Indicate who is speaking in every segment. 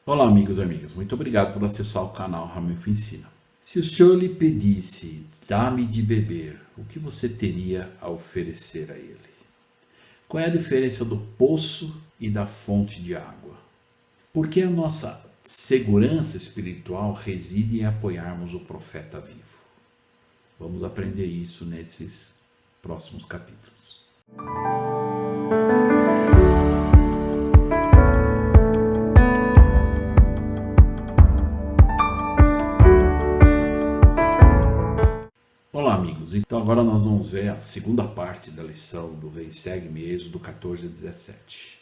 Speaker 1: Olá, amigos e amigas, muito obrigado por acessar o canal Ramilfo Ensina. Se o Senhor lhe pedisse, dá-me de beber, o que você teria a oferecer a ele? Qual é a diferença do poço e da fonte de água? Porque a nossa segurança espiritual reside em apoiarmos o profeta vivo. Vamos aprender isso nesses próximos capítulos. Olá, amigos, então agora nós vamos ver a segunda parte da lição do Vem Segue-me, Êxodo 14 a 17.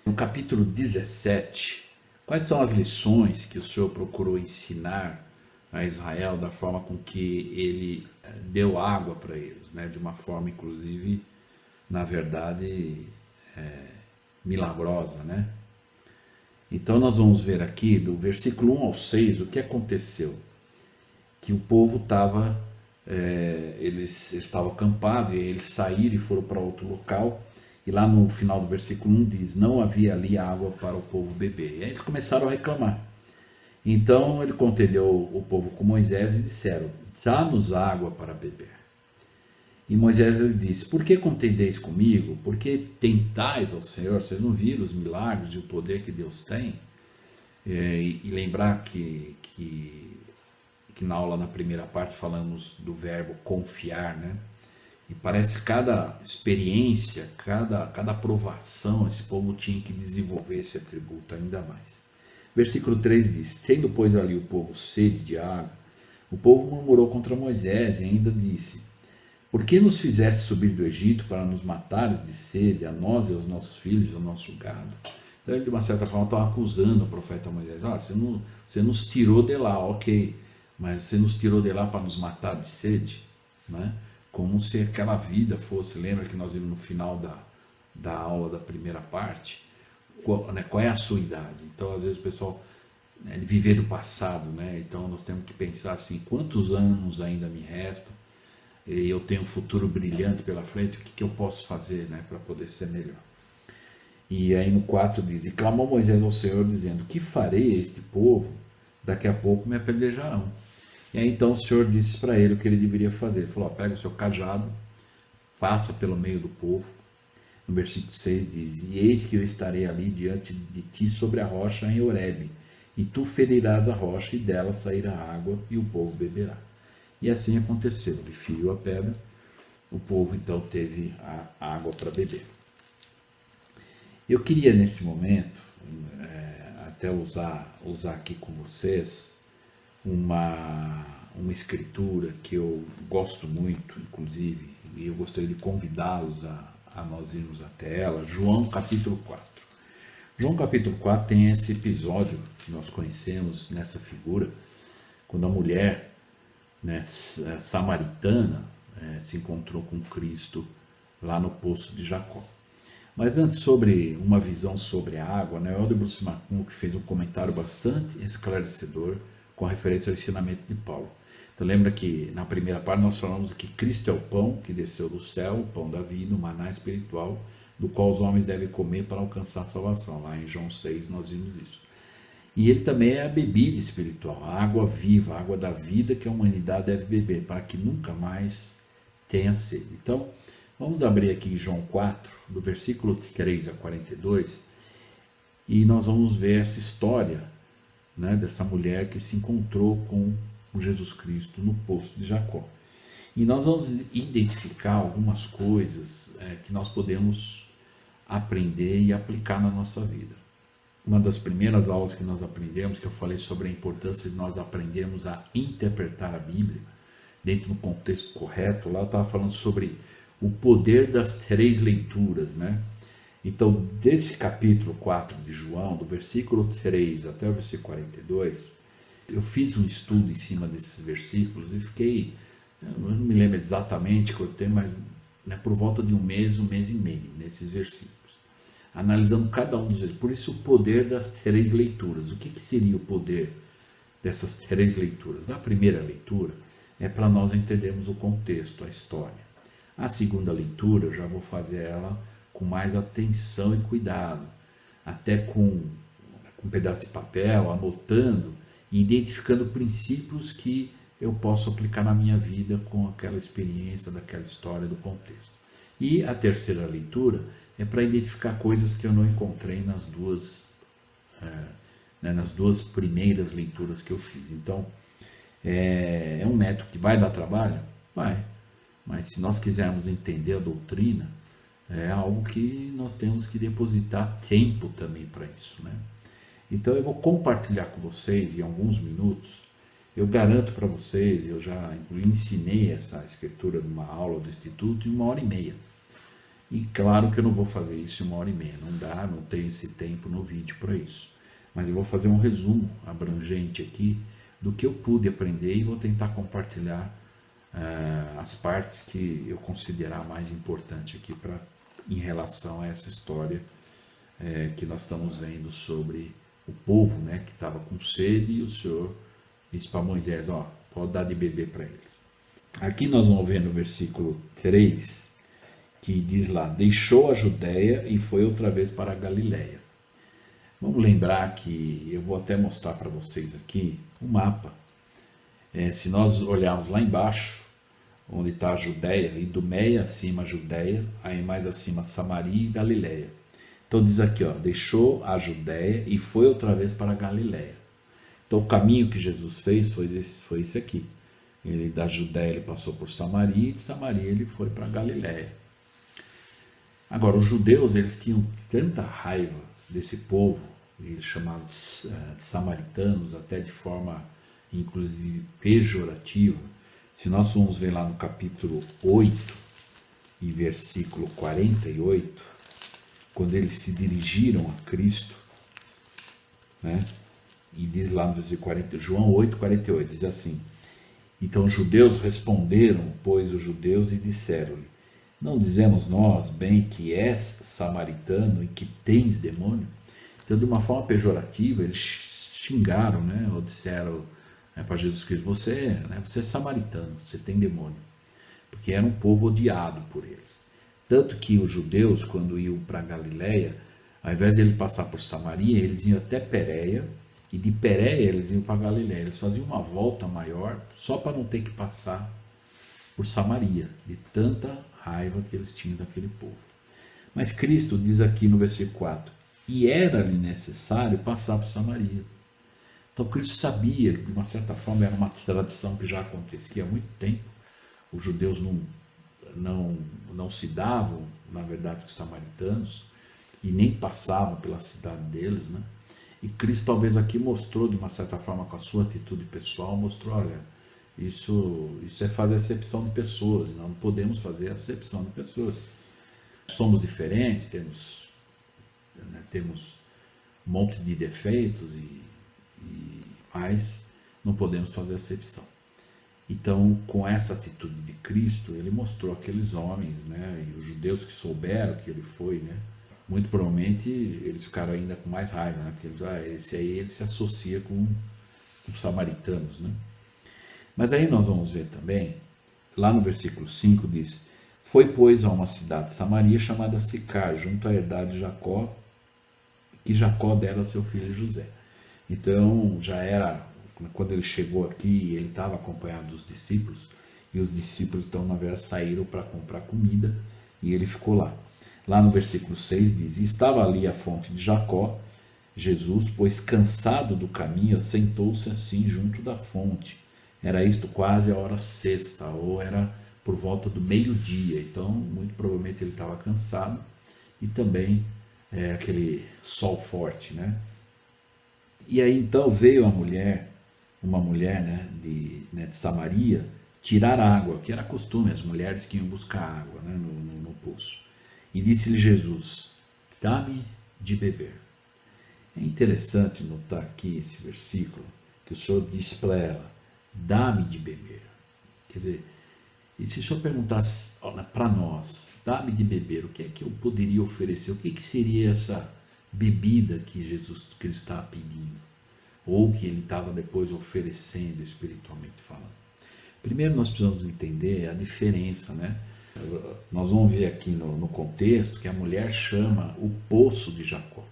Speaker 1: No capítulo 17, quais são as lições que o Senhor procurou ensinar a Israel da forma com que ele deu água para eles, né? De uma forma, inclusive, na verdade, milagrosa, né? Então nós vamos ver aqui do versículo 1 ao 6 o que aconteceu. Que o povo estava, eles estavam acampados e eles saíram e foram para outro local. E lá no final do versículo 1 diz, não havia ali água para o povo beber. E aí eles começaram a reclamar. Então ele contendeu o povo com Moisés e disseram, dá-nos água para beber. E Moisés lhe disse, por que contendeis comigo? Por que tentais ao Senhor? Vocês não viram os milagres e o poder que Deus tem? E lembrar que na aula, na primeira parte, falamos do verbo confiar, né? E parece que cada experiência, cada aprovação, esse povo tinha que desenvolver esse atributo ainda mais. Versículo 3 diz, tendo pois ali o povo sede de água, o povo murmurou contra Moisés e ainda disse, por que nos fizeste subir do Egito para nos matares de sede, a nós e aos nossos filhos, ao nosso gado? Então ele de uma certa forma estava acusando o profeta Moisés, você nos tirou de lá, ok, mas você nos tirou de lá para nos matar de sede, né? Como se aquela vida fosse, lembra que nós vimos no final da aula da primeira parte, qual é a sua idade? Então às vezes o pessoal, viver do passado, né? Então nós temos que pensar assim, quantos anos ainda me restam, e eu tenho um futuro brilhante pela frente, o que eu posso fazer, né, para poder ser melhor? E aí no 4 diz, e clamou Moisés ao Senhor dizendo, que farei a este povo? Daqui a pouco me apedrejarão. E aí então o Senhor disse para ele o que ele deveria fazer. Ele falou, pega o seu cajado, passa pelo meio do povo. No versículo 6 diz, e eis que eu estarei ali diante de ti sobre a rocha em Horebe, e tu ferirás a rocha, e dela sairá água, e o povo beberá. E assim aconteceu, ele feriu a pedra, o povo então teve a água para beber. Eu queria nesse momento, até usar aqui com vocês, uma escritura que eu gosto muito, inclusive, e eu gostaria de convidá-los a nós irmos até ela, João capítulo 4. João capítulo 4 tem esse episódio que nós conhecemos nessa figura, quando a mulher, né, samaritana, se encontrou com Cristo lá no poço de Jacó. Mas antes, sobre uma visão sobre a água, né, o Elder Bruce McCunn, que fez um comentário bastante esclarecedor com referência ao ensinamento de Paulo. Então lembra que na primeira parte nós falamos que Cristo é o pão que desceu do céu, o pão da vida, o maná espiritual, do qual os homens devem comer para alcançar a salvação. Lá em João 6 nós vimos isso. E ele também é a bebida espiritual, a água viva, a água da vida que a humanidade deve beber, para que nunca mais tenha sede. Então, vamos abrir aqui em João 4, do versículo 3 a 42, e nós vamos ver essa história, né, dessa mulher que se encontrou com Jesus Cristo no poço de Jacó. E nós vamos identificar algumas coisas que nós podemos aprender e aplicar na nossa vida. Uma das primeiras aulas que nós aprendemos, que eu falei sobre a importância de nós aprendermos a interpretar a Bíblia dentro do contexto correto, lá eu estava falando sobre o poder das 3 leituras, né? Então, desse capítulo 4 de João, do versículo 3 até o versículo 42, eu fiz um estudo em cima desses versículos e fiquei, eu não me lembro exatamente quanto tempo, mas por volta de um mês e meio, nesses versículos, analisando cada um dos versículos. Por isso o poder das 3 leituras. O que seria o poder dessas 3 leituras? Na primeira leitura, é para nós entendermos o contexto, a história. A segunda leitura, eu já vou fazer ela com mais atenção e cuidado, até com com um pedaço de papel, anotando e identificando princípios que eu posso aplicar na minha vida com aquela experiência, daquela história, do contexto. E a terceira leitura é para identificar coisas que eu não encontrei nas duas primeiras leituras que eu fiz. Então, é um método que vai dar trabalho? Vai. Mas se nós quisermos entender a doutrina, é algo que nós temos que depositar tempo também para isso, né? Então eu vou compartilhar com vocês em alguns minutos. Eu garanto para vocês, eu já ensinei essa escritura numa aula do Instituto em 1h30. E claro que eu não vou fazer isso em 1h30, não dá, não tenho esse tempo no vídeo para isso. Mas eu vou fazer um resumo abrangente aqui do que eu pude aprender e vou tentar compartilhar as partes que eu considerar mais importante aqui em relação a essa história que nós estamos vendo sobre o povo, né, que estava com sede, e o Senhor disse para Moisés, pode dar de beber para eles. Aqui nós vamos ver no versículo 3, que diz lá, deixou a Judéia e foi outra vez para a Galiléia. Vamos lembrar que, eu vou até mostrar para vocês aqui o mapa. Se nós olharmos lá embaixo, onde está a Judéia, Idumeia, acima a Judéia, aí mais acima Samaria e Galiléia. Então diz aqui, deixou a Judéia e foi outra vez para a Galiléia. Então o caminho que Jesus fez foi esse aqui. Ele da Judéia ele passou por Samaria e de Samaria ele foi para a Galiléia. Agora os judeus eles tinham tanta raiva desse povo, eles chamavam de samaritanos, até de forma inclusive pejorativa. Se nós vamos ver lá no capítulo 8 e versículo 48, quando eles se dirigiram a Cristo, né? E diz lá no versículo 40, João 8, 48, diz assim, então os judeus responderam, pois os judeus, e disseram-lhe, não dizemos nós bem que és samaritano e que tens demônio? Então, de uma forma pejorativa, eles xingaram, né? Ou disseram para Jesus Cristo, você é samaritano, você tem demônio. Porque era um povo odiado por eles. Tanto que os judeus, quando iam para Galiléia, ao invés de ele passar por Samaria, eles iam até Pérea, e de Pérea eles iam para Galiléia. Eles faziam uma volta maior, só para não ter que passar por Samaria, de tanta raiva que eles tinham daquele povo. Mas Cristo diz aqui no versículo 4, e era-lhe necessário passar por Samaria. Então Cristo sabia, de uma certa forma era uma tradição que já acontecia há muito tempo, os judeus não se davam, na verdade, com os samaritanos, e nem passavam pela cidade deles, né? E Cristo talvez aqui mostrou, de uma certa forma, com a sua atitude pessoal, mostrou, olha, isso é fazer acepção de pessoas, nós não podemos fazer acepção de pessoas. Somos diferentes, temos um monte de defeitos, mas não podemos fazer acepção. Então, com essa atitude de Cristo, ele mostrou aqueles homens, né, e os judeus que souberam que ele foi, né, muito provavelmente eles ficaram ainda com mais raiva, né, porque eles, esse aí ele se associa com os samaritanos, né. Mas aí nós vamos ver também, lá no versículo 5 diz, foi pois a uma cidade de Samaria chamada Sicar, junto à herdade de Jacó, que Jacó dera a seu filho José. Então já era, quando ele chegou aqui, ele estava acompanhado dos discípulos, e os discípulos então na verdade saíram para comprar comida, e ele ficou lá. Lá no versículo 6 diz, e estava ali a fonte de Jacó, Jesus, pois cansado do caminho, sentou-se assim junto da fonte. Era isto quase a hora sexta, ou era por volta do meio-dia, então muito provavelmente ele estava cansado, e também aquele sol forte, né? E aí então veio uma mulher de Samaria, tirar água, que era costume, as mulheres que iam buscar água, né, no poço. E disse-lhe Jesus, dá-me de beber. É interessante notar aqui esse versículo, que o Senhor diz para ela, dá-me de beber. Quer dizer, e se o Senhor perguntasse para nós, dá-me de beber, o que é que eu poderia oferecer? O que seria essa bebida que Jesus Cristo estava pedindo? Ou que ele estava depois oferecendo espiritualmente falando? Primeiro nós precisamos entender a diferença, né? Nós vamos ver aqui no contexto que a mulher chama o poço de Jacó.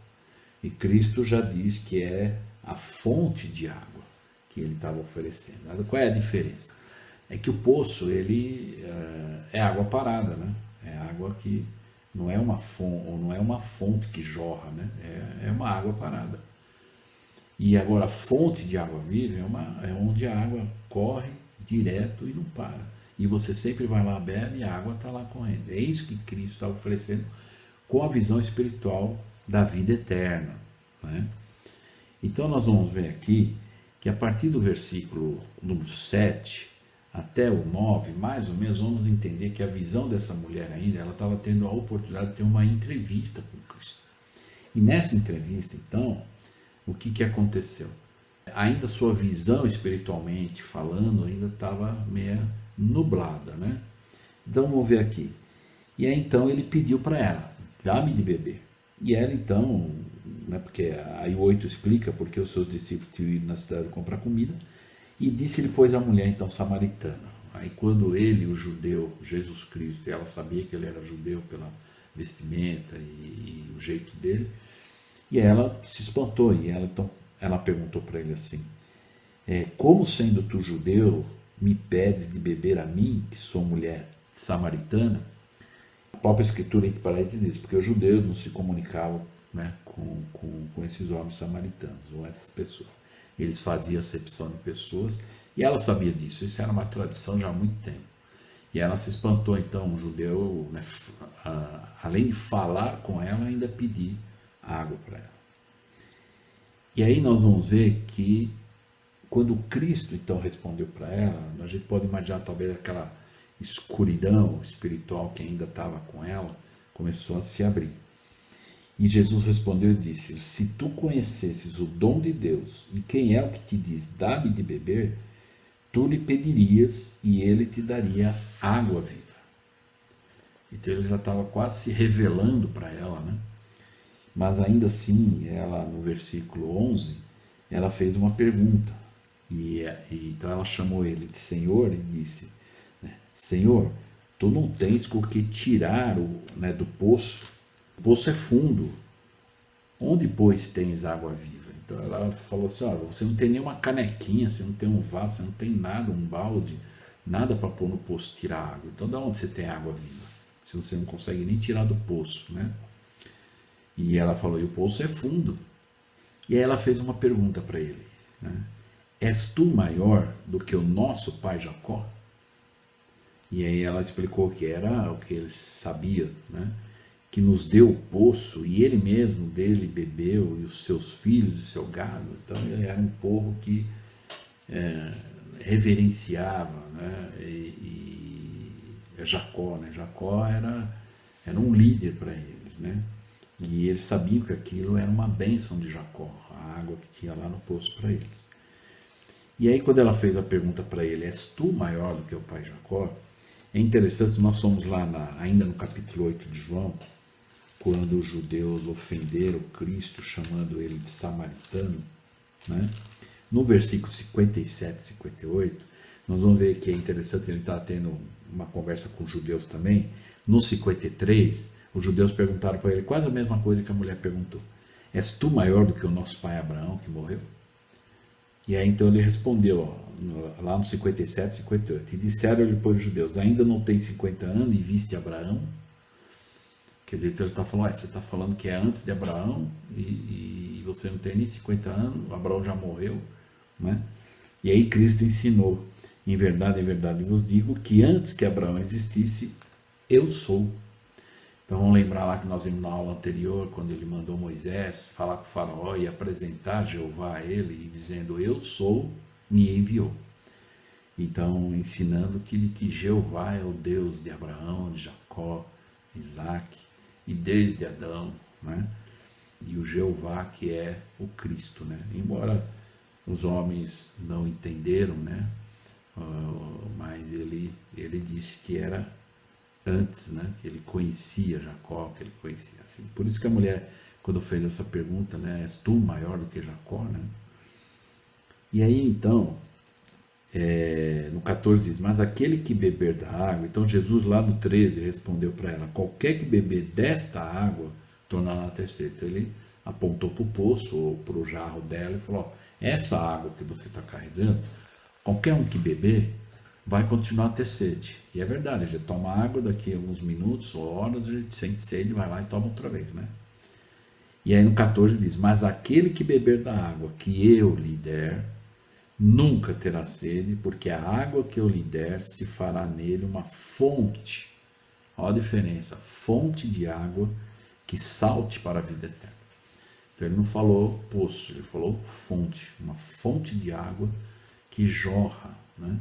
Speaker 1: E Cristo já diz que é a fonte de água que ele estava oferecendo. Qual é a diferença? É que o poço, ele é água parada, né? É água que não é uma fonte que jorra, né? É uma água parada. E agora a fonte de água viva é onde a água corre direto e não para. E você sempre vai lá, bebe e a água está lá correndo. É isso que Cristo está oferecendo com a visão espiritual da vida eterna, né? Então nós vamos ver aqui que a partir do versículo número 7 até o 9, mais ou menos, vamos entender que a visão dessa mulher ainda, ela estava tendo a oportunidade de ter uma entrevista com Cristo. E nessa entrevista, então, o que aconteceu? Ainda sua visão espiritualmente falando ainda estava meio nublada, né? Então vamos ver aqui. E aí então ele pediu para ela, dá-me de beber. E ela então, né, porque aí o 8 explica porque os seus discípulos tinham ido na cidade comprar comida, e disse-lhe pois a mulher então samaritana. Aí quando ele, o judeu, Jesus Cristo, e ela sabia que ele era judeu pela vestimenta e o jeito dele, e ela se espantou, e ela perguntou para ele assim, como sendo tu judeu, me pedes de beber a mim, que sou mulher samaritana? A própria escritura, entre parênteses, diz, porque os judeus não se comunicavam, né, com esses homens samaritanos, ou essas pessoas. Eles faziam acepção de pessoas, e ela sabia disso, isso era uma tradição já há muito tempo. E ela se espantou, então, o judeu, né, além de falar com ela, ainda pedir água para ela. E aí nós vamos ver que quando Cristo então respondeu para ela, a gente pode imaginar talvez aquela escuridão espiritual que ainda estava com ela, começou a se abrir. E Jesus respondeu e disse, se tu conhecesses o dom de Deus e quem é o que te diz, dá-me de beber, tu lhe pedirias e ele te daria água viva. Então ele já estava quase se revelando para ela, né? Mas ainda assim, ela no versículo 11, ela fez uma pergunta. Então ela chamou ele de Senhor e disse, né, Senhor, tu não tens com que tirar né, do poço. O poço é fundo. Onde, pois, tens água viva? Então ela falou assim, olha, você não tem nenhuma canequinha, você não tem um vaso, você não tem nada, um balde, nada para pôr no poço tirar água. Então de onde você tem água viva? Se você não consegue nem tirar do poço, né? E ela falou, e o poço é fundo. E aí ela fez uma pergunta para ele, né? És tu maior do que o nosso pai Jacó? E aí ela explicou que era o que ele sabia, né? Que nos deu o poço e ele mesmo dele bebeu, e os seus filhos e seu gado. Então ele era um povo que reverenciava, né? E Jacó, né? Jacó era um líder para eles, né? E eles sabiam que aquilo era uma bênção de Jacó, a água que tinha lá no poço para eles. E aí quando ela fez a pergunta para ele, és tu maior do que o pai Jacó? É interessante, nós somos lá ainda no capítulo 8 de João, quando os judeus ofenderam Cristo, chamando ele de samaritano, né? No versículo 57 e 58, nós vamos ver que é interessante, ele está tendo uma conversa com os judeus também. No 53, os judeus perguntaram para ele quase a mesma coisa que a mulher perguntou. És tu maior do que o nosso pai Abraão que morreu? E aí então ele respondeu, ó, lá no 57 e 58, e disseram-lhe depois os judeus, ainda não tem 50 anos e viste Abraão? Quer dizer, então ele está falando, você está falando que é antes de Abraão e você não tem nem 50 anos, Abraão já morreu, né? E aí Cristo ensinou, em verdade vos digo, que antes que Abraão existisse, eu sou. Então vamos lembrar lá que nós vimos na aula anterior, quando ele mandou Moisés falar com o faraó e apresentar Jeová a ele, e dizendo, eu sou, me enviou. Então ensinando que Jeová é o Deus de Abraão, de Jacó, Isaac, e desde Adão, né? E o Jeová que é o Cristo, né? Embora os homens não entenderam, né? Mas ele disse que era antes, né? Que ele conhecia Jacó, que ele conhecia assim. Por isso que a mulher, quando fez essa pergunta, né? És tu maior do que Jacó, né? E aí então, no 14 diz, mas aquele que beber da água, então Jesus lá no 13 respondeu para ela, qualquer que beber desta água, tornará a ter sede. Então ele apontou para o poço ou para o jarro dela e falou: ó, essa água que você está carregando, qualquer um que beber vai continuar a ter sede. E é verdade, a gente toma água, daqui a alguns minutos ou horas a gente sente sede, vai lá e toma outra vez, né? E aí no 14 diz: mas aquele que beber da água que eu lhe der, nunca terá sede, porque a água que eu lhe der se fará nele uma fonte. Olha a diferença, fonte de água que salte para a vida eterna. Então ele não falou poço, ele falou fonte, uma fonte de água que jorra, né,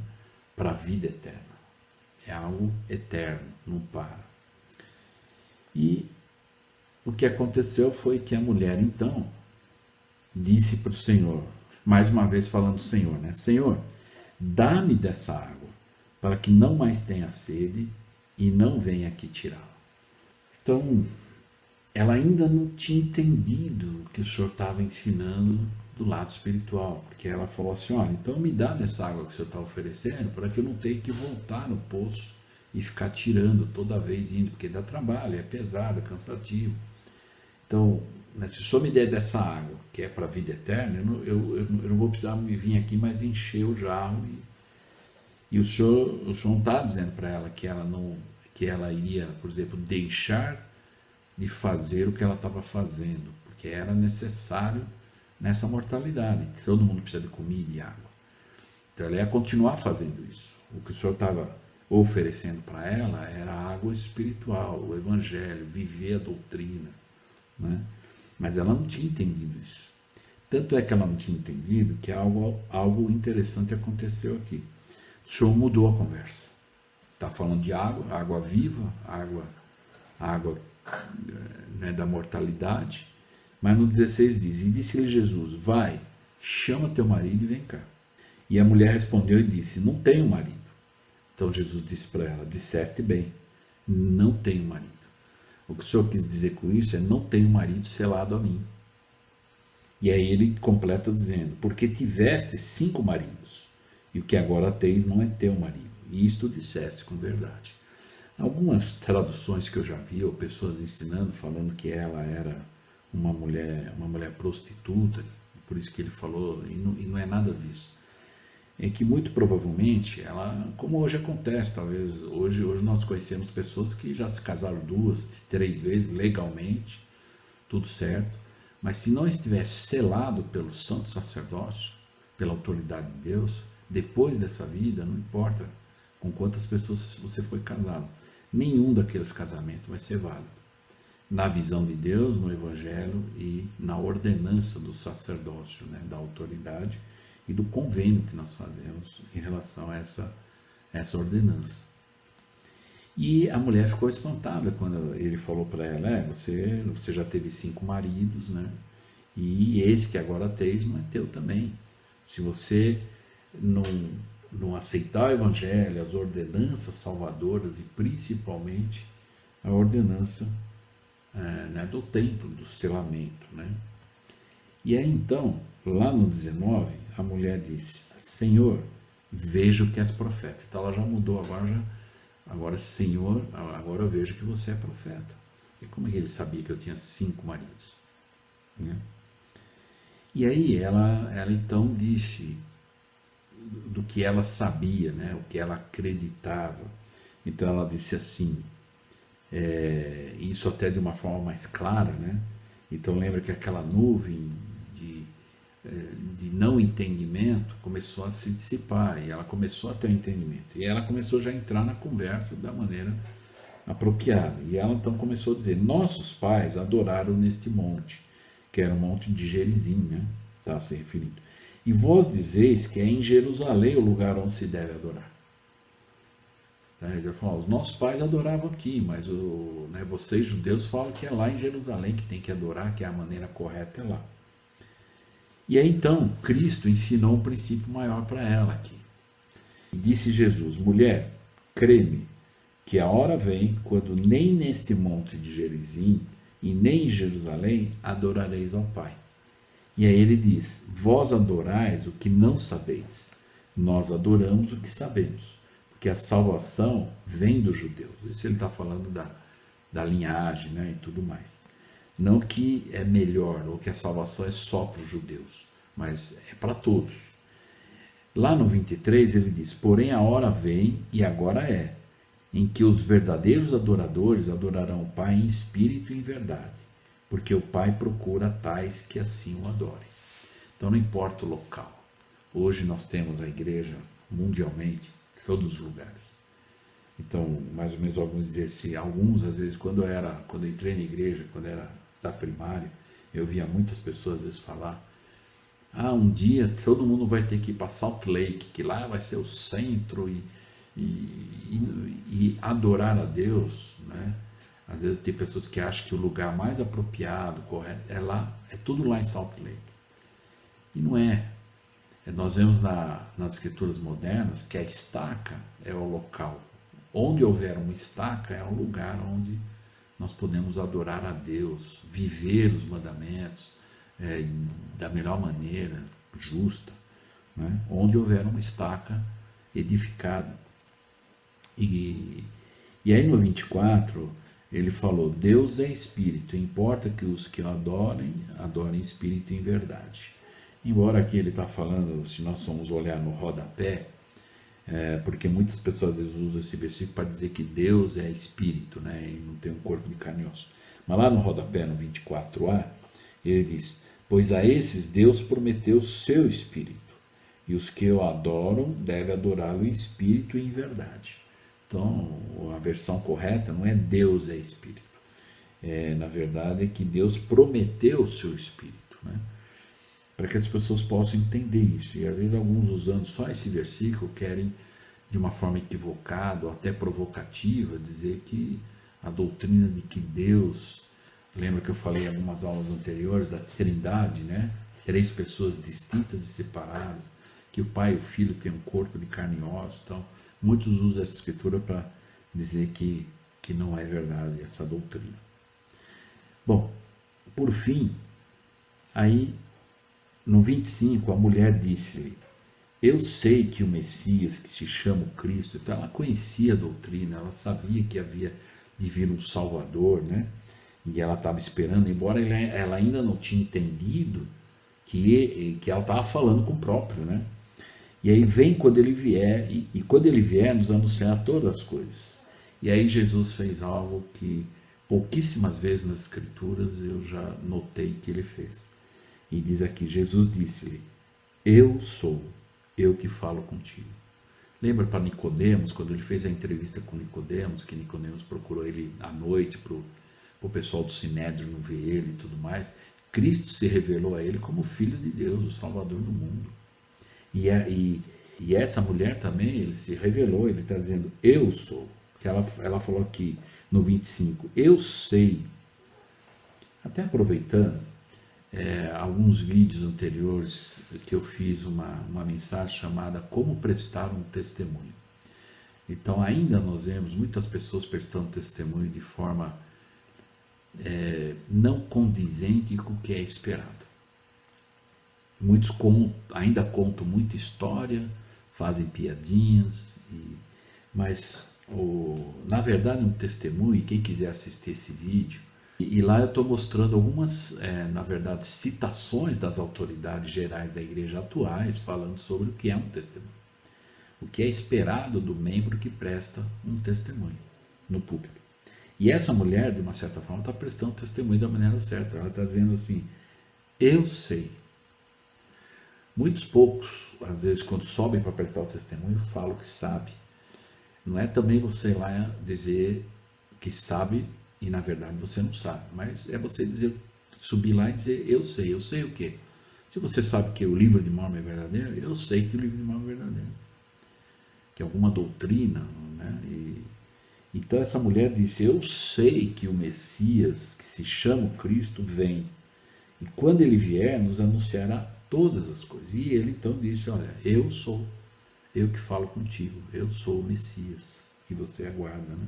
Speaker 1: para a vida eterna. É algo eterno, não para. E o que aconteceu foi que a mulher então disse para o Senhor, mais uma vez falando do Senhor, né? Senhor, dá-me dessa água, para que não mais tenha sede e não venha aqui tirá-la. Então, ela ainda não tinha entendido o que o Senhor estava ensinando do lado espiritual, porque ela falou assim: olha, então me dá dessa água que o Senhor está oferecendo, para que eu não tenha que voltar no poço e ficar tirando toda vez indo, porque dá trabalho, é pesado, é cansativo. Então, né, se o Senhor me der dessa água, que é para a vida eterna, eu não vou precisar me vir aqui mais encher o jarro. E o Senhor não está dizendo para ela que ela iria, por exemplo, deixar de fazer o que ela estava fazendo, porque era necessário nessa mortalidade. Todo mundo precisa de comida e água. Então ela ia continuar fazendo isso. O que o Senhor estava oferecendo para ela era a água espiritual, o evangelho, viver a doutrina, né? Mas ela não tinha entendido isso. Tanto é que ela não tinha entendido que algo interessante aconteceu aqui. O Senhor mudou a conversa. Está falando de água, água viva, água né, da mortalidade. Mas no 16 diz: e disse-lhe Jesus: vai, chama teu marido e vem cá. E a mulher respondeu e disse: não tenho marido. Então Jesus disse para ela: disseste bem, não tenho marido. O que o Senhor quis dizer com isso é: não tenho marido selado a mim. E aí ele completa dizendo: porque tiveste 5 maridos, e o que agora tens não é teu marido. E isto disseste com verdade. Algumas traduções que eu já vi, ou pessoas ensinando, falando que ela era uma mulher prostituta, por isso que ele falou, e não é nada disso. É que muito provavelmente ela, como hoje acontece, talvez hoje nós conhecemos pessoas que já se casaram 2, 3 vezes legalmente, tudo certo, mas se não estiver selado pelo santo sacerdócio, pela autoridade de Deus, depois dessa vida, não importa com quantas pessoas você foi casado, nenhum daqueles casamentos vai ser válido. Na visão de Deus, no Evangelho e na ordenança do sacerdócio, né, da autoridade e do convênio que nós fazemos em relação a essa ordenança. E a mulher ficou espantada quando ele falou para ela: você já teve 5 maridos, né? E esse que agora tens não é teu também. Se você não aceitar o Evangelho, as ordenanças salvadoras e principalmente a ordenança né, do templo, do selamento, né? E aí então, lá no 19, a mulher disse: Senhor, vejo que és profeta. Então ela já mudou, agora Senhor, agora eu vejo que você é profeta. E como é que ele sabia que eu tinha 5 maridos? Né? E aí ela então disse do que ela sabia, né, o que ela acreditava. Então ela disse assim, isso até de uma forma mais clara, né? Então lembra que aquela nuvem de não entendimento começou a se dissipar e ela começou a ter um entendimento. E ela começou já a entrar na conversa da maneira apropriada. E ela então começou a dizer: nossos pais adoraram neste monte, que era o monte de Gerizim, né? Está se referindo. E vós dizeis que é em Jerusalém o lugar onde se deve adorar. Ele falou: os nossos pais adoravam aqui, mas vocês judeus falam que é lá em Jerusalém que tem que adorar, que é a maneira correta, é lá. E aí então Cristo ensinou um princípio maior para ela aqui. E disse Jesus: mulher, crê-me, que a hora vem quando nem neste monte de Gerizim e nem em Jerusalém adorareis ao Pai. E aí ele diz: vós adorais o que não sabeis, nós adoramos o que sabemos, porque a salvação vem dos judeus. Isso ele está falando da linhagem, né, e tudo mais. Não que é melhor ou que a salvação é só para os judeus, mas é para todos. Lá no 23 ele diz: porém a hora vem, e agora é, em que os verdadeiros adoradores adorarão o Pai em espírito e em verdade, porque o Pai procura tais que assim o adorem. Então não importa o local. Hoje nós temos a igreja mundialmente, em todos os lugares. Então, mais ou menos alguns dizer assim, alguns às vezes quando eu entrei na igreja, quando era da primária, eu via muitas pessoas às vezes falar: um dia todo mundo vai ter que ir para Salt Lake, que lá vai ser o centro e adorar a Deus, né? Às vezes tem pessoas que acham que o lugar mais apropriado, correto, é lá, é tudo lá em Salt Lake. E não é. Nós vemos nas escrituras modernas que a estaca é o local. Onde houver uma estaca é o lugar onde nós podemos adorar a Deus, viver os mandamentos da melhor maneira, justa, né? Onde houver uma estaca edificada. E aí no 24 ele falou: Deus é espírito, importa que os que o adorem espírito e em verdade. Embora aqui ele está falando, se nós formos olhar no rodapé, porque muitas pessoas às vezes usam esse versículo para dizer que Deus é espírito, né, e não tem um corpo de carne e osso. Mas lá no rodapé, no 24a, ele diz: pois a esses Deus prometeu seu espírito, e os que o adoram devem adorá-lo em espírito e em verdade. Então, a versão correta não é Deus é espírito. Na verdade, é que Deus prometeu o seu espírito, né? Para que as pessoas possam entender isso. E às vezes alguns, usando só esse versículo, querem, de uma forma equivocada ou até provocativa, dizer que a doutrina de que Deus, lembra que eu falei em algumas aulas anteriores da Trindade, né? 3 pessoas distintas e separadas, que o Pai e o Filho têm um corpo de carne e osso. Então, muitos usam essa escritura para dizer que não é verdade essa doutrina. Bom, por fim, aí no 25 a mulher disse-lhe: eu sei que o Messias, que se chama o Cristo, então ela conhecia a doutrina, ela sabia que havia de vir um Salvador, e ela estava esperando, embora ela ainda não tinha entendido que ela estava falando com o próprio, né? E aí vem quando ele vier, e quando ele vier nos anunciar todas as coisas. E aí Jesus fez algo que pouquíssimas vezes nas escrituras eu já notei que ele fez. E diz aqui: Jesus disse-lhe: eu sou, eu que falo contigo. Lembra para Nicodemos, quando ele fez a entrevista com Nicodemos, que Nicodemos procurou ele à noite para o pessoal do Sinédrio não ver ele e tudo mais? Cristo se revelou a ele como Filho de Deus, o Salvador do mundo. E essa mulher também, ele se revelou, ele está dizendo: eu sou. Que ela falou aqui no 25: eu sei. Até aproveitando, alguns vídeos anteriores que eu fiz uma mensagem chamada Como Prestar um Testemunho. Então ainda nós vemos muitas pessoas prestando testemunho de forma não condizente com o que é esperado. Muitos ainda contam muita história, fazem piadinhas, mas na verdade um testemunho, quem quiser assistir esse vídeo, e lá eu estou mostrando algumas, na verdade, citações das autoridades gerais da igreja atuais, falando sobre o que é um testemunho. O que é esperado do membro que presta um testemunho no público. E essa mulher, de uma certa forma, está prestando testemunho da maneira certa. Ela está dizendo assim: eu sei. Muitos poucos, às vezes, quando sobem para prestar o testemunho, falam que sabe. Não é também você ir lá dizer que sabe e na verdade você não sabe, mas é você subir lá e dizer: eu sei o quê? Se você sabe que o livro de Mórmon é verdadeiro, eu sei que o livro de Mórmon é verdadeiro, que é alguma doutrina, né? Então essa mulher disse: eu sei que o Messias, que se chama o Cristo, vem, e quando ele vier nos anunciará todas as coisas. E ele então disse: olha, eu sou, eu que falo contigo, eu sou o Messias que você aguarda, né?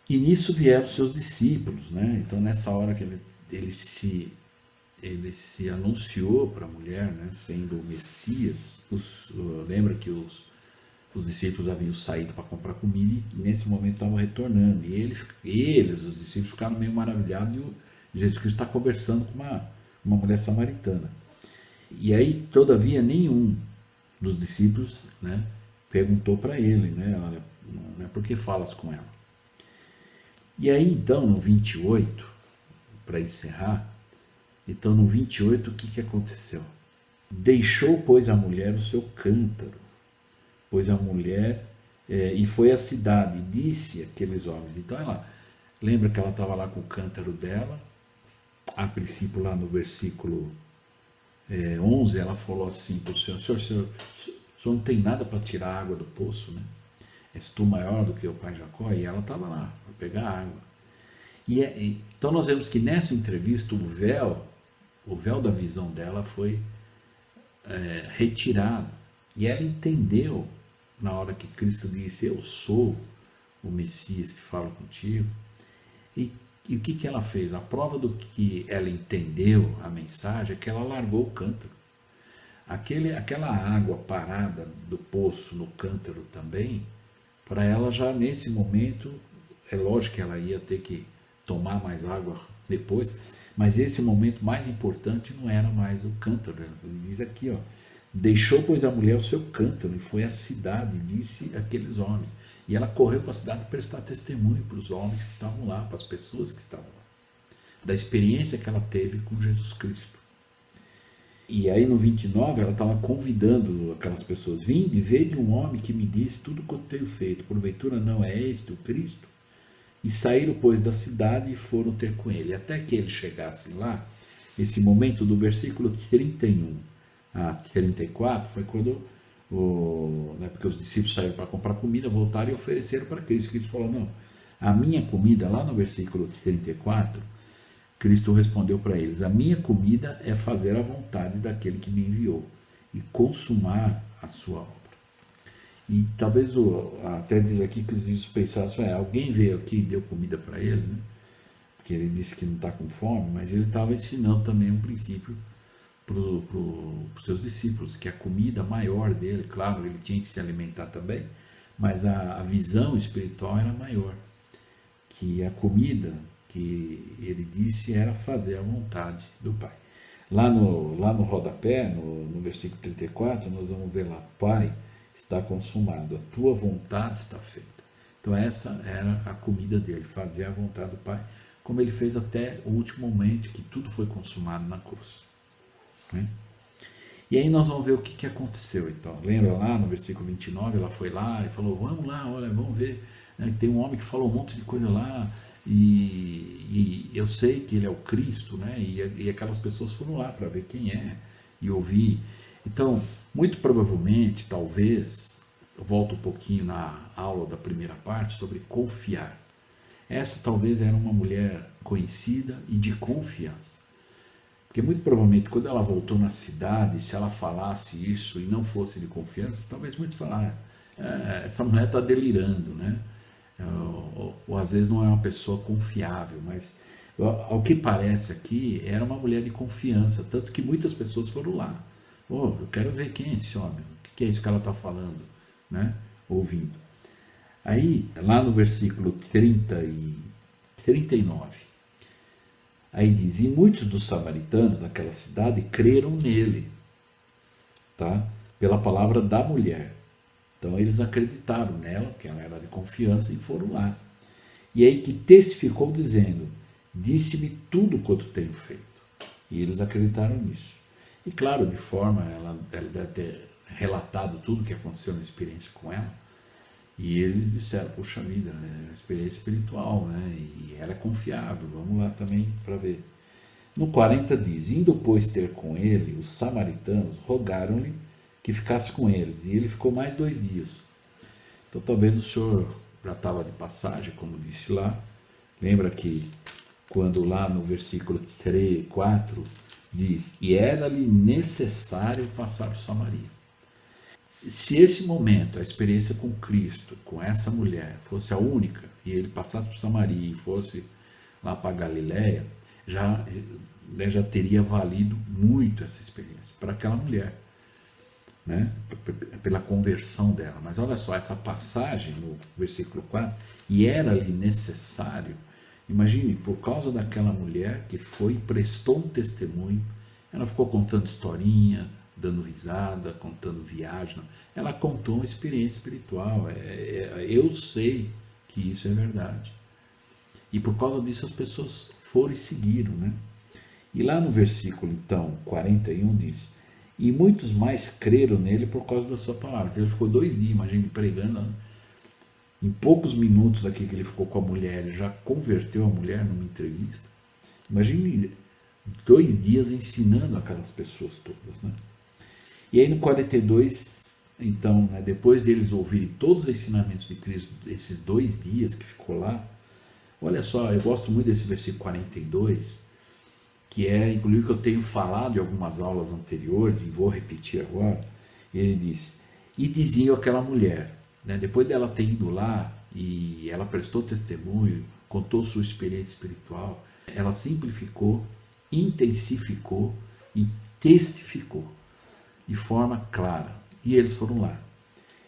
Speaker 1: E nisso vieram seus discípulos, né? Então nessa hora que ele se anunciou para a mulher, né, sendo o Messias, lembra que os discípulos haviam saído para comprar comida e nesse momento estavam retornando, e os discípulos ficaram meio maravilhados de Jesus Cristo está conversando com uma mulher samaritana. E aí, todavia, nenhum dos discípulos, né, perguntou para ele, né, olha, por que falas com ela? E aí, então, no 28, para encerrar, então no 28 o que aconteceu? Deixou, pois, a mulher o seu cântaro, pois a mulher, e foi à cidade, e disse àqueles homens. Então ela, lembra que ela estava lá com o cântaro dela, a princípio lá no versículo 11, ela falou assim para o Senhor, Senhor não tem nada para tirar a água do poço, né? És tu maior do que o pai Jacó? E ela estava lá para pegar água. Então nós vemos que nessa entrevista o véu da visão dela foi retirado. E ela entendeu, na hora que Cristo disse, eu sou o Messias que fala contigo. E o que ela fez? A prova do que ela entendeu a mensagem é que ela largou o cântaro. Aquela água parada do poço no cântaro também, para ela já nesse momento, é lógico que ela ia ter que tomar mais água depois, mas esse momento mais importante não era mais o cântaro. Ele diz aqui, deixou, pois, a mulher o seu cântaro e foi à cidade, disse àqueles homens. E ela correu para a cidade prestar testemunho para os homens que estavam lá, para as pessoas que estavam lá, da experiência que ela teve com Jesus Cristo. E aí no 29 ela estava convidando aquelas pessoas, vinde, vede um homem que me disse tudo quanto tenho feito, porventura não é este o Cristo? E saíram, pois, da cidade e foram ter com ele. Até que eles chegassem lá, esse momento do versículo 31 a 34, foi quando, porque os discípulos saíram para comprar comida, voltaram e ofereceram para Cristo. Cristo falou, não, a minha comida, lá no versículo 34, Cristo respondeu para eles, a minha comida é fazer a vontade daquele que me enviou e consumar a sua obra. E talvez, até diz aqui que os discípulos pensaram, alguém veio aqui e deu comida para ele, né? Porque ele disse que não está com fome, mas ele estava ensinando também um princípio para os seus discípulos, que a comida maior dele, claro, ele tinha que se alimentar também, mas a visão espiritual era maior, que a comida que ele disse era fazer a vontade do Pai. Lá no rodapé, no versículo 34, nós vamos ver lá, Pai, está consumado, a tua vontade está feita. Então essa era a comida dele, fazer a vontade do Pai, como ele fez até o último momento, que tudo foi consumado na cruz. Né? E aí nós vamos ver o que aconteceu então. Lembra lá no versículo 29, ela foi lá e falou, vamos lá, olha, vamos ver, né? Tem um homem que falou um monte de coisa lá, e eu sei que ele é o Cristo, né? E aquelas pessoas foram lá para ver quem é, e ouvir. Então, muito provavelmente, talvez, eu volto um pouquinho na aula da primeira parte sobre confiar. Essa talvez era uma mulher conhecida e de confiança. Porque muito provavelmente quando ela voltou na cidade, se ela falasse isso e não fosse de confiança, talvez muitos falaram, essa mulher está delirando, né? Ou às vezes não é uma pessoa confiável, mas ao que parece aqui, era uma mulher de confiança, tanto que muitas pessoas foram lá. Eu quero ver quem é esse homem, o que é isso que ela está falando, né? Ouvindo. Aí, lá no versículo 30 e 39, aí diz, e muitos dos samaritanos daquela cidade creram nele, tá? Pela palavra da mulher. Então eles acreditaram nela, porque ela era de confiança, e foram lá. E aí que testificou dizendo, disse-me tudo quanto tenho feito. E eles acreditaram nisso. E claro, de forma, ela deve ter relatado tudo o que aconteceu na experiência com ela. E eles disseram, poxa vida, é experiência espiritual, né? E ela é confiável, vamos lá também para ver. No 40 diz, indo pois ter com ele, os samaritanos rogaram-lhe que ficasse com eles. E ele ficou mais 2 dias. Então talvez o senhor já estava de passagem, como disse lá. Lembra que quando lá no versículo 3, 4, diz, e era-lhe necessário passar por Samaria. Se esse momento, a experiência com Cristo, com essa mulher, fosse a única, e ele passasse por Samaria e fosse lá para Galiléia, já teria valido muito essa experiência para aquela mulher, né? Pela conversão dela. Mas olha só, essa passagem no versículo 4, e era-lhe necessário, Imagine, por causa daquela mulher que foi e prestou um testemunho, ela ficou contando historinha, dando risada, contando viagem. Ela contou uma experiência espiritual. Eu sei que isso é verdade. E por causa disso as pessoas foram e seguiram, né? E lá no versículo, então, 41 diz: e muitos mais creram nele por causa da sua palavra. Então, ele ficou 2 dias, imagine, pregando. Em poucos minutos aqui que ele ficou com a mulher, ele já converteu a mulher numa entrevista. Imagine 2 dias ensinando aquelas pessoas todas, né? E aí no 42, então, né, depois deles ouvirem todos os ensinamentos de Cristo, esses 2 dias que ficou lá, olha só, eu gosto muito desse versículo 42, que é, inclusive, que eu tenho falado em algumas aulas anteriores, e vou repetir agora. Ele diz: e diziam aquela mulher, né, depois dela ter ido lá, e ela prestou testemunho, contou sua experiência espiritual, ela simplificou, intensificou e testificou de forma clara. E eles foram lá.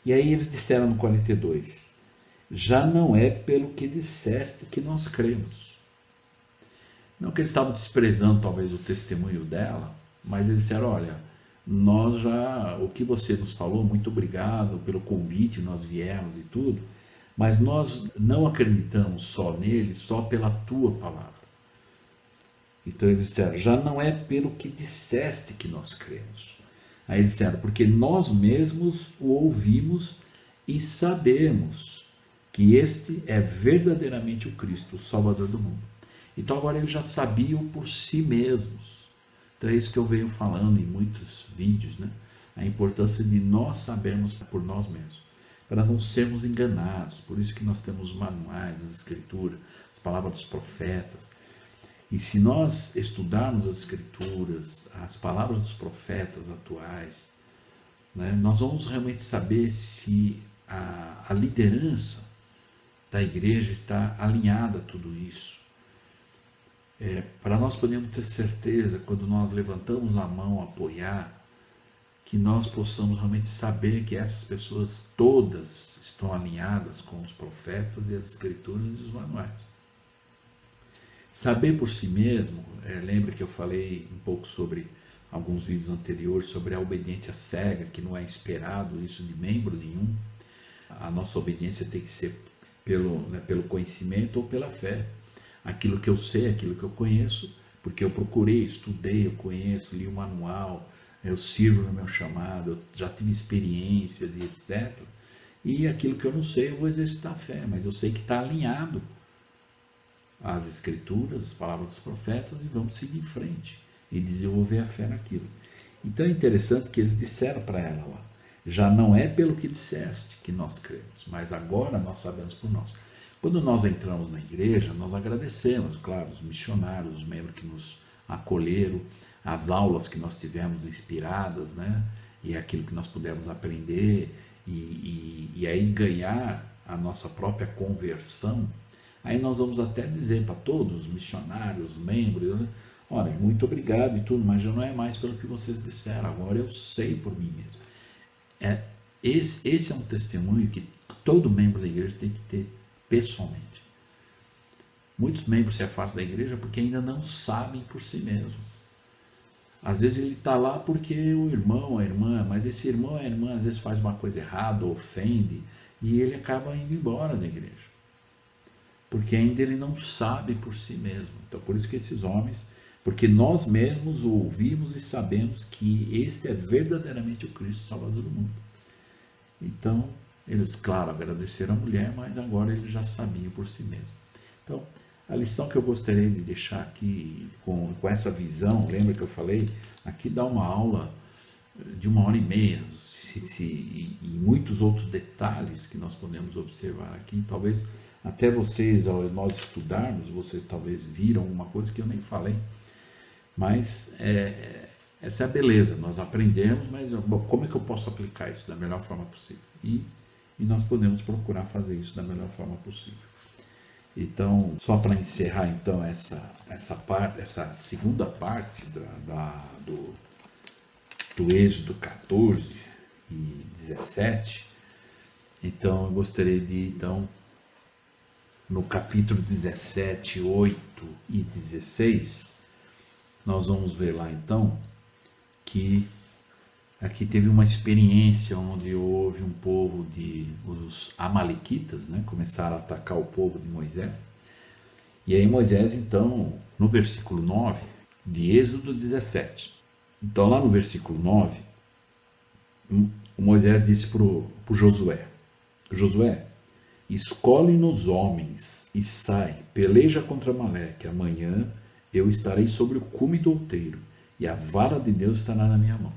Speaker 1: E aí eles disseram no 42: já não é pelo que disseste que nós cremos. Não que eles estavam desprezando talvez o testemunho dela, mas eles disseram: olha, nós já, o que você nos falou, muito obrigado pelo convite, nós viemos e tudo, mas nós não acreditamos só nele, só pela tua palavra. Então eles disseram: já não é pelo que disseste que nós cremos. Aí eles disseram: porque nós mesmos o ouvimos e sabemos que este é verdadeiramente o Cristo, o Salvador do mundo. Então agora eles já sabiam por si mesmos. Então é isso que eu venho falando em muitos vídeos, né? A importância de nós sabermos por nós mesmos, para não sermos enganados. Por isso que nós temos os manuais, as escrituras, as palavras dos profetas. E se nós estudarmos as escrituras, as palavras dos profetas atuais, né, nós vamos realmente saber se a liderança da igreja está alinhada a tudo isso. Para nós podermos ter certeza, quando nós levantamos a mão, apoiar, que nós possamos realmente saber que essas pessoas todas estão alinhadas com os profetas e as escrituras e os manuais. Saber por si mesmo, lembra que eu falei um pouco sobre alguns vídeos anteriores, sobre a obediência cega, que não é esperado isso de membro nenhum. A nossa obediência tem que ser pelo conhecimento ou pela fé. Aquilo que eu sei, aquilo que eu conheço, porque eu procurei, estudei, eu conheço, li o manual, eu sirvo no meu chamado, eu já tive experiências e etc. E aquilo que eu não sei, eu vou exercitar a fé, mas eu sei que está alinhado às escrituras, às palavras dos profetas, e vamos seguir em frente e desenvolver a fé naquilo. Então é interessante que eles disseram para ela lá: já não é pelo que disseste que nós cremos, mas agora nós sabemos por nós. Quando nós entramos na igreja, nós agradecemos, claro, os missionários, os membros que nos acolheram, as aulas que nós tivemos inspiradas, né? E aquilo que nós pudemos aprender e aí ganhar a nossa própria conversão. Aí nós vamos até dizer para todos os missionários, membros, né? Olha, muito obrigado e tudo, mas já não é mais pelo que vocês disseram, agora eu sei por mim mesmo. Esse é um testemunho que todo membro da igreja tem que ter pessoalmente. Muitos membros se afastam da igreja porque ainda não sabem por si mesmos. Às vezes ele está lá porque o irmão, a irmã, mas esse irmão, a irmã às vezes faz uma coisa errada, ofende, e ele acaba indo embora da igreja. Porque ainda ele não sabe por si mesmo. Então por isso que esses homens, porque nós mesmos o ouvimos e sabemos que este é verdadeiramente o Cristo Salvador do mundo. Então eles, claro, agradeceram a mulher, mas agora eles já sabiam por si mesmo. Então, a lição que eu gostaria de deixar aqui com essa visão, lembra que eu falei? Aqui dá uma aula de 1h30, e muitos outros detalhes que nós podemos observar aqui. Talvez até vocês, ao nós estudarmos, vocês talvez viram uma coisa que eu nem falei. Mas essa é a beleza, nós aprendemos, mas como é que eu posso aplicar isso da melhor forma possível? E nós podemos procurar fazer isso da melhor forma possível. Então, só para encerrar então essa segunda parte do Êxodo 14 e 17, então eu gostaria de no capítulo 17, 8 e 16, nós vamos ver lá então que aqui teve uma experiência onde houve um povo os amalequitas, né, começaram a atacar o povo de Moisés. E aí Moisés, então, no versículo 9 de Êxodo 17, então lá no versículo 9, o Moisés disse para o Josué: Josué, escolhe-nos homens e sai, peleja contra Amaleque. Amanhã eu estarei sobre o cume do outeiro e a vara de Deus estará na minha mão.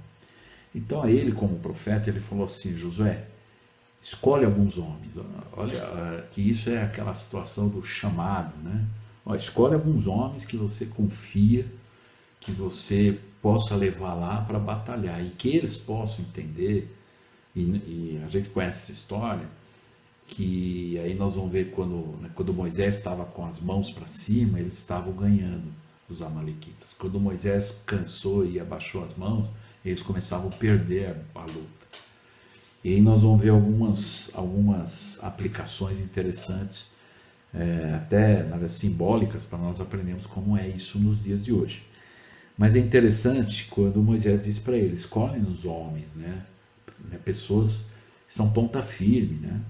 Speaker 1: Então a ele, como profeta, ele falou assim: Josué, escolhe alguns homens. Olha, que isso é aquela situação do chamado, né? Escolhe alguns homens que você confia, que você possa levar lá para batalhar e que eles possam entender. E a gente conhece essa história, que aí nós vamos ver quando Moisés estava com as mãos para cima, eles estavam ganhando os amalequitas. Quando Moisés cansou e abaixou as mãos, eles começavam a perder a luta. E aí nós vamos ver algumas aplicações interessantes, até simbólicas, para nós aprendermos como é isso nos dias de hoje. Mas é interessante quando Moisés diz para ele: escolhe-nos homens, né? Pessoas que são ponta firme, né?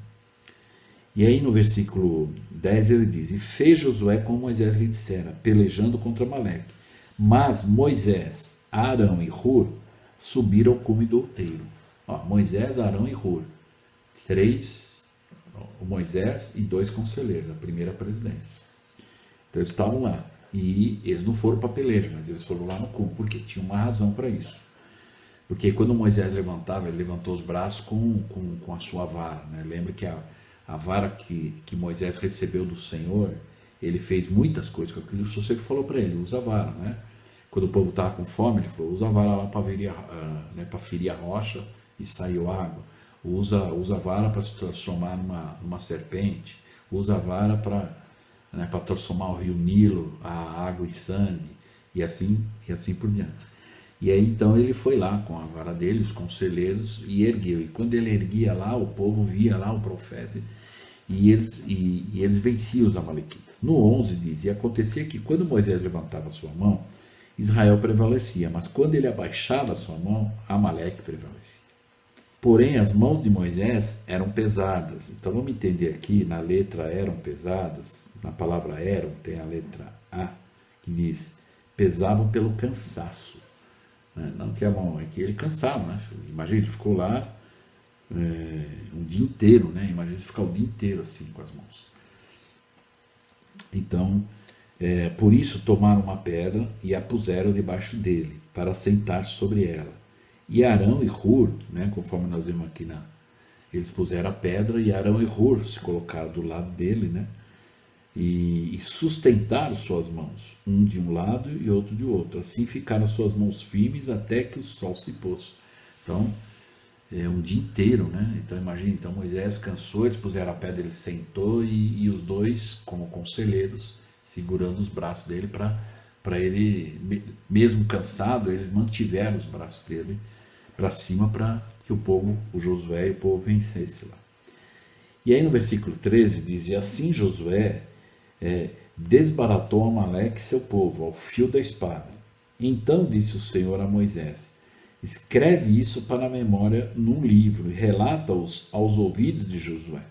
Speaker 1: E aí no versículo 10 ele diz: e fez Josué como Moisés lhe dissera, pelejando contra Amaleque. Mas Moisés, Arão e Hur subiram ao cume do outeiro. Moisés, Arão e Hur, o Moisés e 2 conselheiros, a primeira presidência. Então eles estavam lá. E eles não foram para a peleja, mas eles foram lá no cume, porque tinha uma razão para isso. Porque quando Moisés levantava, ele levantou os braços com a sua vara, né? Lembra que a vara que Moisés recebeu do Senhor, ele fez muitas coisas com aquilo. O Senhor falou para ele: usa a vara, né? Quando o povo estava com fome, ele falou: usa a vara lá para ferir a rocha e saiu água. Usa a vara para se transformar numa serpente. Usa a vara para transformar o rio Nilo, a água e sangue, e assim por diante. E aí então ele foi lá com a vara dele, os conselheiros, e ergueu. E quando ele erguia lá, o povo via lá o profeta, e eles venciam os amalequitas. No 11 diz: e acontecia que quando Moisés levantava a sua mão, Israel prevalecia, mas quando ele abaixava a sua mão, Amaleque prevalecia. Porém, as mãos de Moisés eram pesadas. Então vamos entender aqui, na letra eram pesadas, na palavra eram, tem a letra A, que diz: pesavam pelo cansaço. Não que a mão, é que ele cansava, né? Imagina, ele ficou lá um dia inteiro, né? Imagina ele ficar o dia inteiro assim com as mãos. Então, por isso tomaram uma pedra e a puseram debaixo dele, para sentar sobre ela. E Arão e Hur, né, conforme nós vemos aqui, eles puseram a pedra e Arão e Hur se colocaram do lado dele, né? E sustentaram suas mãos, um de um lado e outro de outro. Assim ficaram suas mãos firmes até que o sol se pôs. Então, um dia inteiro, né? Então imagina, então Moisés cansou, eles puseram a pedra, ele sentou e os dois, como conselheiros, segurando os braços dele para ele, mesmo cansado, eles mantiveram os braços dele para cima para que o povo, o Josué e o povo vencesse lá. E aí no versículo 13 diz: e assim Josué desbaratou Amaleque seu povo ao fio da espada. Então disse o Senhor a Moisés: escreve isso para a memória num livro e relata-os aos ouvidos de Josué.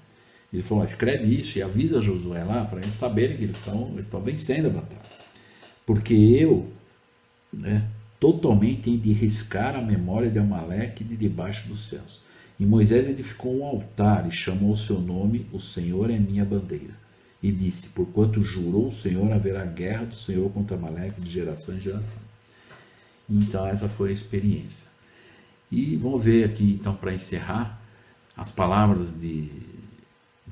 Speaker 1: Ele falou: escreve isso e avisa Josué lá para eles saberem que eles estão vencendo a batalha. Porque eu, totalmente hei de riscar a memória de Amaleque de debaixo dos céus. E Moisés edificou um altar e chamou o seu nome: o Senhor é minha bandeira. E disse: porquanto jurou o Senhor, haverá guerra do Senhor contra Amaleque de geração em geração. Então essa foi a experiência. E vamos ver aqui, então, para encerrar, as palavras de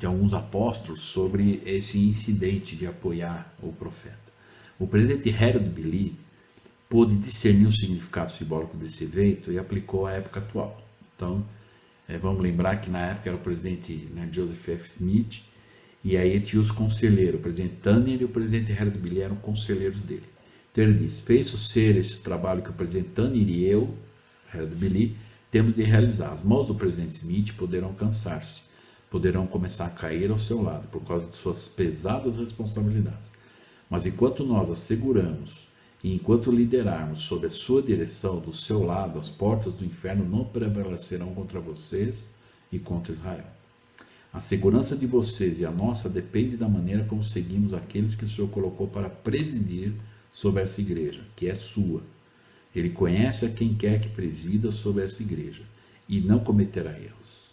Speaker 1: alguns apóstolos sobre esse incidente de apoiar o profeta. O presidente Herod Billy pôde discernir o significado simbólico desse evento e aplicou à época atual. Então, vamos lembrar que na época era o presidente Joseph F. Smith, e aí tinha os conselheiros, o presidente Tanner e o presidente Herod Billy eram conselheiros dele. Então ele diz: fez-o ser esse trabalho que o presidente Tanner e eu, Herod Billy, temos de realizar. As mãos do presidente Smith poderão cansar-se, poderão começar a cair ao seu lado por causa de suas pesadas responsabilidades. Mas enquanto nós asseguramos e enquanto liderarmos sob a sua direção, do seu lado, as portas do inferno não prevalecerão contra vocês e contra Israel. A segurança de vocês e a nossa depende da maneira como seguimos aqueles que o Senhor colocou para presidir sobre essa igreja, que é sua. Ele conhece a quem quer que presida sobre essa igreja e não cometerá erros.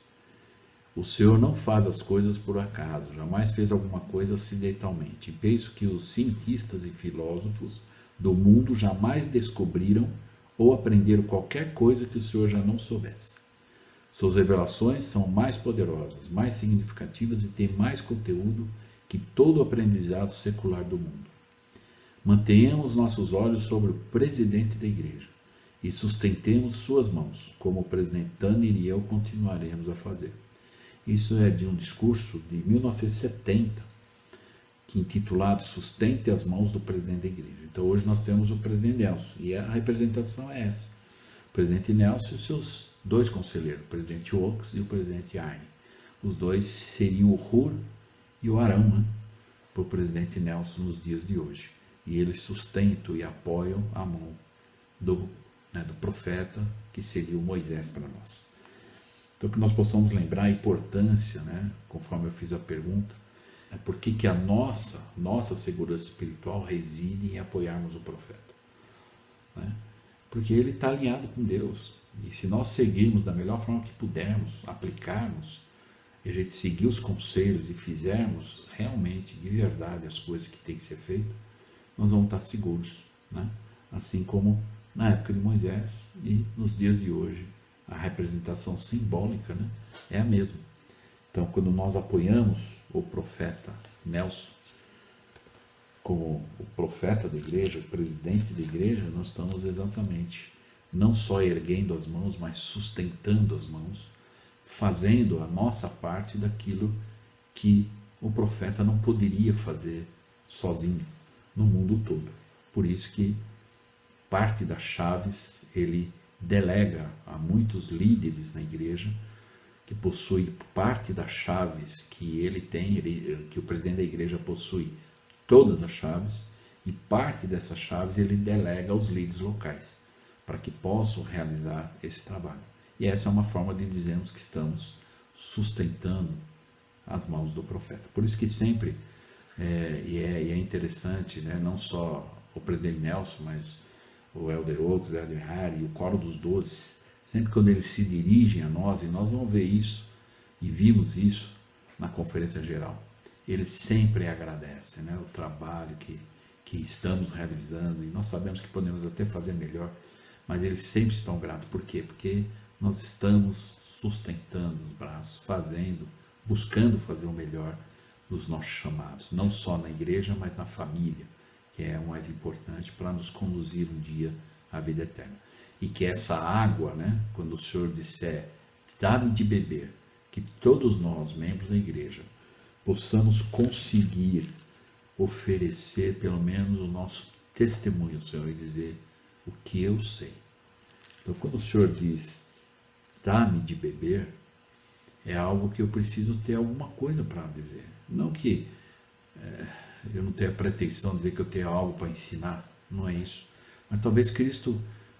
Speaker 1: O Senhor não faz as coisas por acaso, jamais fez alguma coisa acidentalmente. E penso que os cientistas e filósofos do mundo jamais descobriram ou aprenderam qualquer coisa que o Senhor já não soubesse. Suas revelações são mais poderosas, mais significativas e têm mais conteúdo que todo o aprendizado secular do mundo. Mantenhamos nossos olhos sobre o presidente da igreja e sustentemos suas mãos, como o presidente Tanner e eu continuaremos a fazer. Isso é de um discurso de 1970, que intitulado Sustente as mãos do presidente da igreja. Então hoje nós temos o presidente Nelson e a representação é essa. O presidente Nelson e os seus dois conselheiros, o presidente Oaks e o presidente Arne. Os dois seriam o Hur e o Arão, né, para o presidente Nelson nos dias de hoje. E eles sustentam e apoiam a mão do profeta, que seria o Moisés para nós. Então que nós possamos lembrar a importância, né, conforme eu fiz a pergunta, por que a nossa segurança espiritual reside em apoiarmos o profeta. Né? Porque ele está alinhado com Deus. E se nós seguirmos da melhor forma que pudermos, aplicarmos, e a gente seguir os conselhos e fizermos realmente, de verdade, as coisas que tem que ser feitas, nós vamos estar seguros. Né? Assim como na época de Moisés e nos dias de hoje, a representação simbólica, né, é a mesma. Então, quando nós apoiamos o profeta Nelson como o profeta da igreja, o presidente da igreja, nós estamos exatamente não só erguendo as mãos, mas sustentando as mãos, fazendo a nossa parte daquilo que o profeta não poderia fazer sozinho no mundo todo. Por isso que parte das chaves ele delega a muitos líderes na igreja, que possui parte das chaves que ele tem, que o presidente da igreja possui todas as chaves, e parte dessas chaves ele delega aos líderes locais, para que possam realizar esse trabalho. E essa é uma forma de dizermos que estamos sustentando as mãos do profeta. Por isso que sempre, e é interessante, né, não só o presidente Nelson, mas o Elder Oaks, o Elder Harry, o Coro dos Doces, sempre quando eles se dirigem a nós, e nós vamos ver isso, e vimos isso na conferência geral, eles sempre agradecem, né, o trabalho que estamos realizando, e nós sabemos que podemos até fazer melhor, mas eles sempre estão gratos. Por quê? Porque nós estamos sustentando os braços, buscando fazer o melhor nos nossos chamados, não só na igreja, mas na família, que é o mais importante para nos conduzir um dia à vida eterna. E que essa água, né, quando o Senhor disser, dá-me de beber, que todos nós, membros da igreja, possamos conseguir oferecer pelo menos o nosso testemunho ao Senhor e dizer o que eu sei. Então, quando o Senhor diz, dá-me de beber, é algo que eu preciso ter alguma coisa para dizer. Não que eu não tenha pretensão de dizer que eu tenho algo para ensinar, não é isso. Mas talvez Cristo,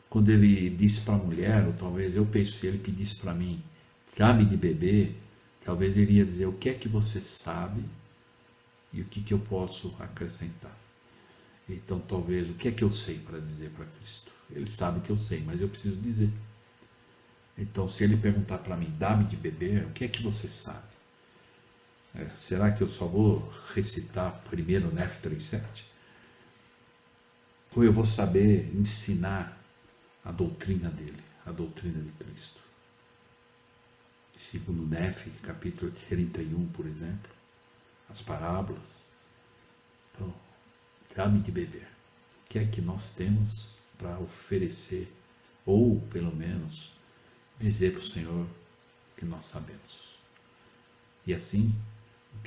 Speaker 1: quando ele disse para a mulher, ou talvez eu penso, se ele pedisse para mim, dá-me de beber, talvez ele ia dizer, o que é que você sabe e o que eu posso acrescentar. Então talvez, o que é que eu sei para dizer para Cristo? Ele sabe que eu sei, mas eu preciso dizer. Então se ele perguntar para mim, dá-me de beber, o que é que você sabe? Será que eu só vou recitar primeiro Nef 3:7? Ou eu vou saber ensinar a doutrina dele, a doutrina de Cristo? Segundo Nef, capítulo 31, por exemplo, as parábolas. Então, dá-me de beber. O que é que nós temos para oferecer, ou pelo menos dizer para o Senhor que nós sabemos? E assim,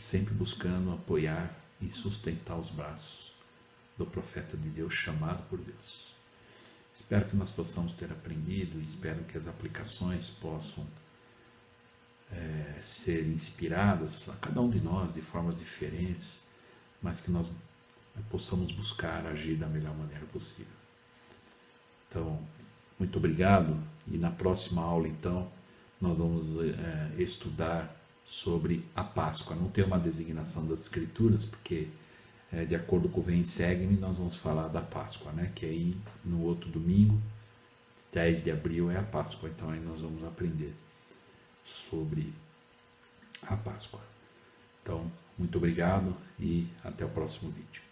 Speaker 1: sempre buscando apoiar e sustentar os braços do profeta de Deus, chamado por Deus. Espero que nós possamos ter aprendido e espero que as aplicações possam ser inspiradas a cada um de nós de formas diferentes, mas que nós possamos buscar agir da melhor maneira possível. Então, muito obrigado, e na próxima aula, então, nós vamos estudar sobre a Páscoa. Não tem uma designação das Escrituras, porque de acordo com o Vem e Segue-me, nós vamos falar da Páscoa, né? Que aí no outro domingo, 10 de abril, é a Páscoa. Então aí nós vamos aprender sobre a Páscoa. Então, muito obrigado e até o próximo vídeo.